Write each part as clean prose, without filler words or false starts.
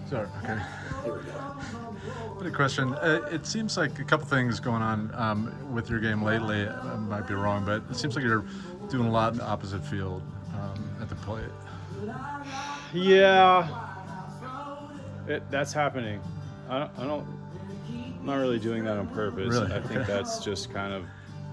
Sorry. Okay. There we go. Good question. It seems like a couple things going on with your game lately. I might be wrong, but it seems like you're doing a lot in the opposite field at the plate. Yeah, that's happening. I'm not really doing that on purpose. Really? I think Okay. that's just kind of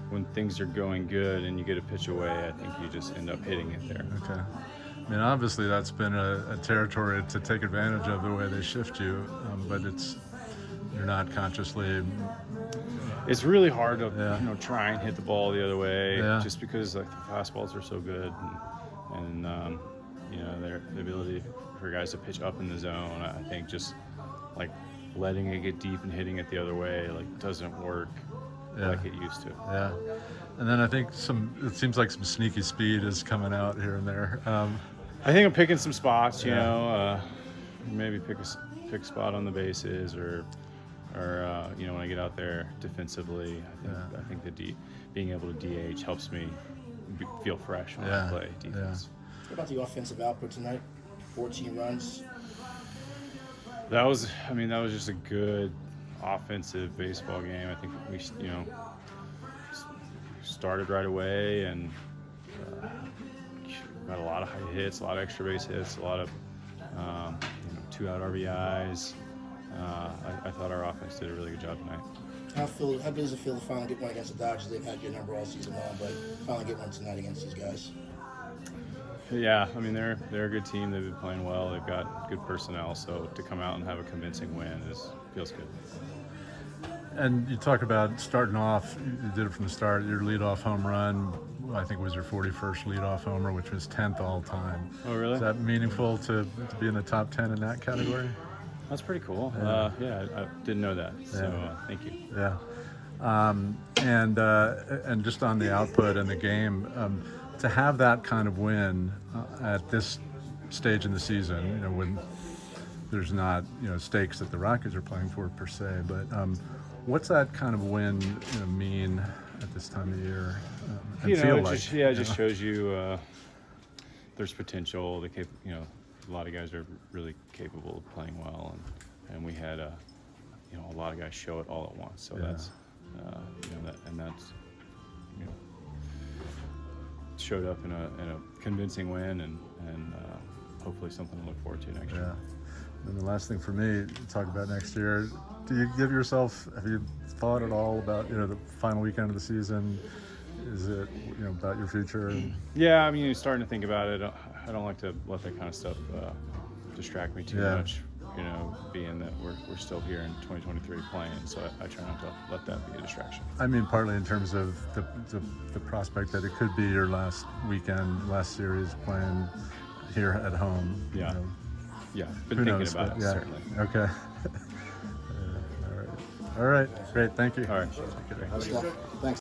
when things are going good and you get a pitch away, I think you just end up hitting it there. Okay. I mean, obviously that's been a territory to take advantage of the way they shift you, but you're not consciously. It's really hard to Yeah. try and hit the ball the other way, Yeah. just because like the fastballs are so good, and the ability for guys to pitch up in the zone. I think just like letting it get deep and hitting it the other way like doesn't work like it used to. Yeah. And then I think it seems like some sneaky speed is coming out here and there. I think I'm picking some spots, Yeah. Maybe pick a spot on the bases or when I get out there defensively. I think being able to DH helps me feel fresh when I play defense. What about the offensive output tonight? 14 runs. That was just a good offensive baseball game. I think we started right away and got a lot of high hits, a lot of extra base hits, a lot of 2-out RBIs. I thought our offense did a really good job tonight. How good does it feel to finally get one against the Dodgers? They've had your number all season long, but finally get one tonight against these guys. Yeah, I mean they're a good team. They've been playing well. They've got good personnel. So to come out and have a convincing win feels good. And you talked about starting off. You did it from the start. Your leadoff home run, I think, was your 41st leadoff homer, which was 10th all time. Oh, really? Is that meaningful to be in the top 10 in that category? That's pretty cool. Yeah. I didn't know that. So thank you. Yeah. And just on the output and the game, to have that kind of win at this stage in the season, when there's not stakes that the Rockies are playing for per se, but what's that kind of win mean at this time of year? It just shows you there's potential. A lot of guys are really capable of playing well, and we had a lot of guys show it all at once. So that's that's showed up in a convincing win, and hopefully something to look forward to next year. And the last thing for me to talk about next year, have you thought at all about the final weekend of the season? Is it about your future? Yeah, I mean, you're starting to think about it. I don't like to let that kind of stuff distract me too much. Being that we're still here in 2023 playing, so I try not to let that be a distraction. I mean, partly in terms of the prospect that it could be your last weekend, last series playing here at home. Yeah. Yeah, been Who thinking knows, about but it, certainly. Okay. All right. Great. Thank you. All right. Thanks.